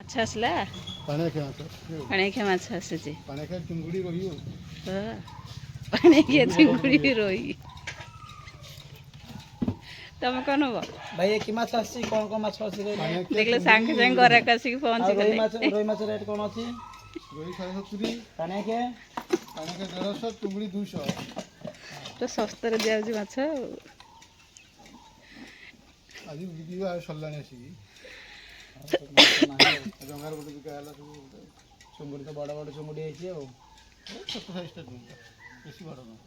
ମାଛ ଆସିଲା ପାଣିଖିଆ ମାଛ ଆସିଛି ପାଣିଖିଆ ଚିଙ୍ଗୁଡ଼ି ରୋହି ତମେ କ'ଣ ନବ ଭାଇ କି ମାଛ ଆସିଛି କ'ଣ ମାଛ ଅଛି ଦେଖିଲେ ସାଙ୍ଗେ ସାଙ୍ଗେ ଘରେ ଆସିକି ପହଞ୍ଚିଗଲେ ରୋହି ମାଛ ରେଟ୍ କ'ଣ ଅଛି ପାଣିଖିଆ 150 ଚିଙ୍ଗୁଡ଼ି 200 ତ ଶସ୍ତାରେ ଦିଆଯାଉଛି ମାଛ ଆଜି ବିକିବା ସରିଲାଣି ଆସିକି ଜଙ୍ଗାର ଗୋଟେ ବିକା ହେଲା ସବୁ ଚିଙ୍ଗୁଡ଼ି ତ ବଡ଼ ବଡ଼ ଚିଙ୍ଗୁଡ଼ି ହେଇଛି ଆଉ ଛୋଟ ସାଇଜ୍ଟା ବେଶୀ ବଡ଼ ନୁହଁ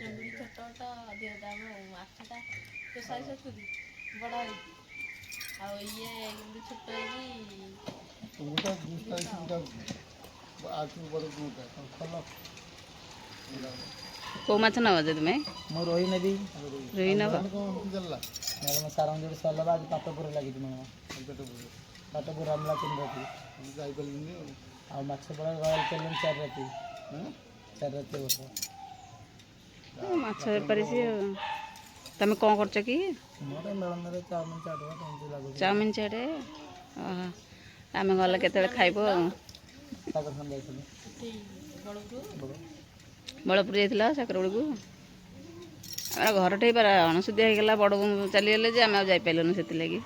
ଚିଙ୍ଗୁଡ଼ି ଛୋଟଟା ଅଧିକ ଦାମ ମାଛଟା ତ ସାଇଜ୍ ଆସୁଛି ବଡ଼ ଆଉ ଇଏ କିନ୍ତୁ ଛୋଟ ହେଇକି ଚିଙ୍ଗୁଡ଼ିଟା 200 ଆଠୁ ବଡ଼ ଚିଙ୍ଗୁଡ଼ିଟା ଭଲ କେଉଁ ମାଛ ନେବ ଯେ ତୁମେ ମୁଁ ରୋହି ନେବି ରୋହି ନେବ ମ୍ୟାଡ଼ାମ ସାରଙ୍କ ଯୋଡ଼ି ସରିଲା ଆଜି ପାଟପୁର ଲାଗିଛି ମ୍ୟାଡ଼ାମ ପାଟପୁର ଆମଲା 3 ରାତି ଯାଇପାରିଲିନି ଆଉ ମାଛ ପଡ଼ା ରୟାଲ ଚ୍ୟାଲେଞ୍ଜ 4 ରାତି ବର୍ଷ ମାଛ ବେପାରୀ ସିଏ ତମେ କ'ଣ କରୁଛ କି ମୋର ମେଳନରେ ଚାଉମିନ ଚାଟ କେମିତି ଲାଗୁଛି ଚାଉମିନ ଚାଟ ଆମେ ଗଲେ କେତେବେଳେ ଖାଇବ ସାଗର ଖାନ ଯାଇଥିଲି ବଳପୁର ଯାଇଥିଲା ସାକର ବେଳକୁ ଆମର ଘରଟେ ଅଣସୁଧିଆ ହେଇଗଲା ବଡ଼ ଚାଲିଗଲେ ଯେ ଆମେ ଆଉ ଯାଇପାରିଲୁନି ସେଥିଲାଗି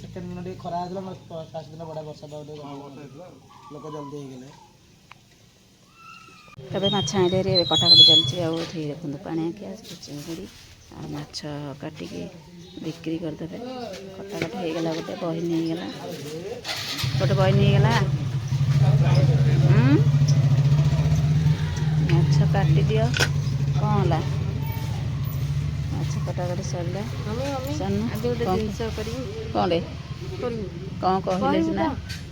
ସେକେଣ୍ଡ ଦିନ ଟିକେ ଖରା ହେଇଥିଲା ଫାଷ୍ଟ ଦିନ ବଢ଼ିଆ ବର୍ଷା ଲୋକ ଜଲ୍ଦି ହେଇଗଲେ ଏବେ ମାଛ ଆଣିଲେ ଏବେ କଟାକଟି ଚାଲିଛି ଆଉ ଏଠି ଦେଖନ୍ତୁ ପାଣିଆଖିଆ ଚିଙ୍ଗୁଡ଼ି ଆଉ ମାଛ କାଟିକି ବିକ୍ରି କରିଦେବେ କଟାକଟି ହେଇଗଲା ଗୋଟେ ବହିନି ହେଇଗଲା ମାଛ କାଟିଦିଅ କ'ଣ ହେଲା ମାଛ କଟାକଟି ସରିଲା କ'ଣରେ କ'ଣ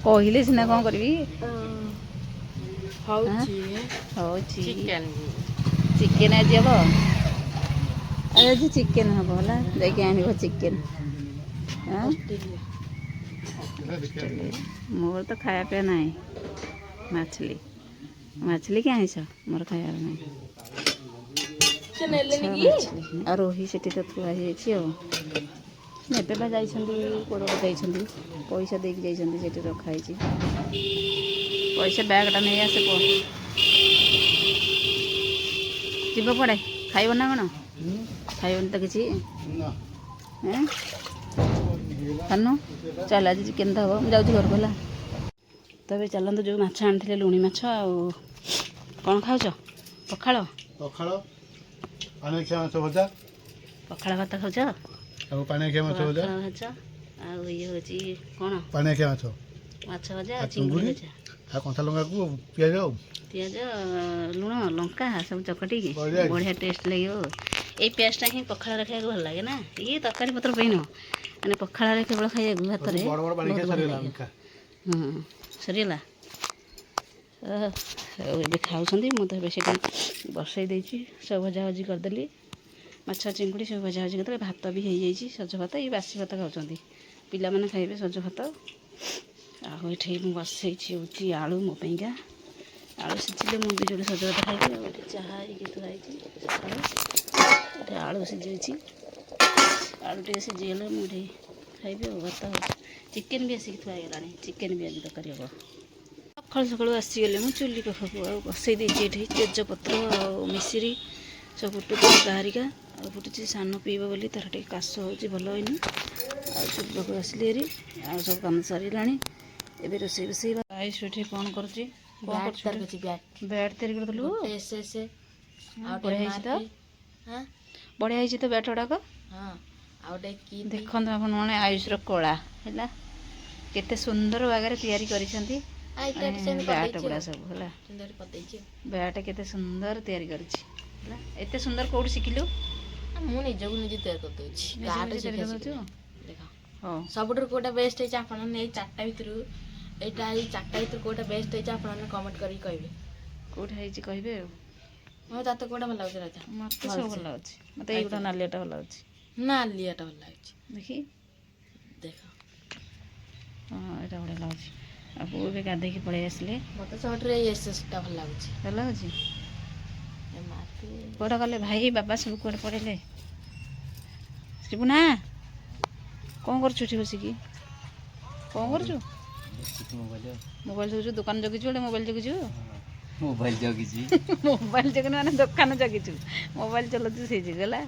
କହିଲେ ସିନା କ'ଣ କରିବି ହେଉଛି ଚିକେନ୍ ଆଜି ହେବ ଆଜି ଚିକେନ୍ ହେବ ହେଲା ଯାଇକି ଆଣିବ ଚିକେନ୍ ମୋର ତ ଖାଇବା ପିଇବା ନାହିଁ ମାଛଲି କି ଆଣିଛ ମୋର ଖାଇବାର ନାହିଁ ଆଉ ରୋହି ସେଠି ତ ଥୁଆ ହେଇଯାଇଛି ଆଉ ଏବେ ବା ଯାଇଛନ୍ତି କୋଡ଼କୁ ଯାଇଛନ୍ତି ପଇସା ଦେଇକି ଯାଇଛନ୍ତି ସେଠି ରଖା ହେଇଛି ପଇସା ବ୍ୟାଗ୍ଟା ନେଇ ଆସେ ପୁଅ ଯିବ ପଡ଼େ ଖାଇବ ନା କ'ଣ ଖାଇବନି ତ କିଛି ଖାନୁ ଚାଲ ଆଜି ଚିକେନ୍ ତ ହେବ ମୁଁ ଯାଉଛି ଘରକୁ ହେଲା ତ ଏବେ ଚାଲନ୍ତୁ ଯେଉଁ ମାଛ ଆଣିଥିଲେ ଲୁଣି ମାଛ ଆଉ କ'ଣ ଖାଉଛ ପଖାଳ ପାଣିଖିଆ ମାଛ ଭଜା ପଖାଳ ଭାତ ଖାଉଛ ଆଉ ପାଣିଖିଆ ମାଛ ଭଜା ଆଉ ଇଏ ହେଉଛି କ'ଣ ପାଣିଖିଆ ମାଛ ଭଜା ଚିଙ୍ଗୁଡ଼ି ଭଜା ଆଉ କଞ୍ଚା ଲଙ୍କାକୁ ପିଆଜ ଲୁଣ ଲଙ୍କା ସବୁ ଚକଟିକି ବଢ଼ିଆ ଟେଷ୍ଟ ଲାଗିବ ଏଇ ପିଆଜଟା ହିଁ ପଖାଳରେ ଖାଇବାକୁ ଭଲ ଲାଗେ ନା ଇଏ ତରକାରୀ ପତ୍ର ପାଇଁ ନୁହଁ ମାନେ ପଖାଳରେ କେବଳ ଖାଇବାକୁ ଭାତରେ ସରିଗଲା ଏବେ ଖାଉଛନ୍ତି ମୁଁ ତ ଏବେ ସେଠି ବସେଇ ଦେଇଛି ସବୁ ଭଜାଭଜି କରିଦେଲି ମାଛ ଚିଙ୍ଗୁଡ଼ି ସବୁ ଭଜାଭଜି କରିଦେଲି ଭାତ ବି ହେଇଯାଇଛି ସଜ ଭାତ ଏଇ ବାସି ଭାତ ଖାଉଛନ୍ତି ପିଲାମାନେ ଖାଇବେ ସଜ ଭାତ ଆଉ ଏଠି ମୁଁ ବସେଇଛି ହେଉଛି ଆଳୁ ମୋ ପାଇଁକା ଆଳୁ ସିଝିଲେ ମୁଁ ବି ଯୋଉଠି ସଜ ଭାତ ଖାଇବି ଆଉ ଏଠି ଚାହା ହେଇକି ଥୁଆ ହେଇଛି ସକାଳୁ ଏଠି ଆଳୁ ସିଝେଇଛି ଆଳୁ ଟିକେ ସିଝିଗଲେ ମୁଁ ଏଠି ଖାଇବି ଆଉ ଭାତ ଚିକେନ୍ ବି ଆସିକି ଥୁଆ ହେଇଗଲାଣି ଚିକେନ୍ ବି ଆଜି ତରକାରୀ ହେବ ସକାଳୁ ଆସିଗଲେ ମୁଁ ଚୁଲି ପାଖକୁ ଆଉ ବସେଇ ଦେଇଛି ଏଠି ତେଜପତ୍ର ଆଉ ମିଶିରି ସବୁ ଫୁଟୁଛି ବାହାରିକା ଆଉ ଫୁଟୁଛି ସାନ ପିଇବ ବୋଲି ତାର ଟିକେ କାଶ ହେଉଛି ଭଲ ହେଇନି ଆଉ ଚୁଲି ପାଖକୁ ଆସିଲି ହେରି ଆଉ ସବୁ କାମ ସରିଲାଣି ଏବେ ରୋଷେଇ ଆୟୁଷ ଏଠି କ'ଣ କରୁଛି ବ୍ୟାଟ୍ ତିଆରି କରିଦେଲୁ ବଢ଼ିଆ ହେଇଛି ତ ବଢ଼ିଆ ହେଇଛି ତ ବ୍ୟାଟ୍ ଗୁଡ଼ାକ ଦେଖନ୍ତୁ ଆପଣ ମାନେ ଆୟୁଷର କଳା ହେଲା କେତେ ସୁନ୍ଦର ଭାବରେ ତିଆରି କରିଛନ୍ତି ବ୍ୟାଟ୍ ଗୁଡ଼ା ସବୁ ହେଲା ବ୍ୟାଟ୍ କେତେ ସୁନ୍ଦର ତିଆରି କରିଛି ହେଲା ଏତେ ସୁନ୍ଦର କେଉଁଠୁ ଶିଖିଲୁ ମୁଁ ନିଜକୁ ନିଜେ ତିଆରି କରିଦେଉଛି ହଉ ସବୁଠାରୁ କେଉଁଟା ବେଷ୍ଟ ହେଇଛି ଆପଣ ଏଇ ଚାରିଟା ଭିତରୁ ଏଇଟା ଏଇ ଚାରିଟା ଭିତରୁ କେଉଁଟା ବେଷ୍ଟ ହେଇଛି ଆପଣମାନେ କମେଣ୍ଟ କରିକି କହିବେ କେଉଁଟା ହେଇଛି କହିବେ ଆଉ ହଁ ତତେ କେଉଁଟା ଭଲ ଲାଗୁଛି ରାଜା ମୋତେ ସବୁ ଭଲ ଲାଗୁଛି ମୋତେ ଏଇଗୁଡ଼ା ନାଲିଆଟା ଭଲ ଲାଗୁଛି ନାଲିଆଟା ଭଲ ଲାଗୁଛି ଦେଖି ଦେଖ ହଁ ଏଇଟା ବଢ଼ିଆ ଲାଗୁଛି ଆଉ ପୁଅ ଏବେ ଗାଧେଇକି ପଳେଇ ଆସିଲେ। ମୋତେ ସବୁଠାରୁ ଏଇ ଏସ୍ଏସ୍ଟା ଭଲ ଲାଗୁଛି। ଭଲ ହେଉଛି। ଏ ମାଟି କୁଆଡ଼େ ଗଲେ ଭାଇ ବାବା ସବୁ କୁଆଡ଼େ ପଳେଇଲେ? ଶିବୁନା କ'ଣ କରୁଛୁ ଏଠି ବସିକି? କ'ଣ କରୁଛୁ? ମୋବାଇଲ ଜଗୁଛୁ। ଦୋକାନ ଜଗିଛୁ ଗୋଟେ ମୋବାଇଲ ଜଗିଛୁ। ମୋବାଇଲ ଜଗିଛି। ମୋବାଇଲ ଜଗିନି ମାନେ ଦୋକାନ ଜଗିଛୁ। ମୋବାଇଲ ଚଲାଉଛୁ ସେଇ ଯୁଗ ହେଲା।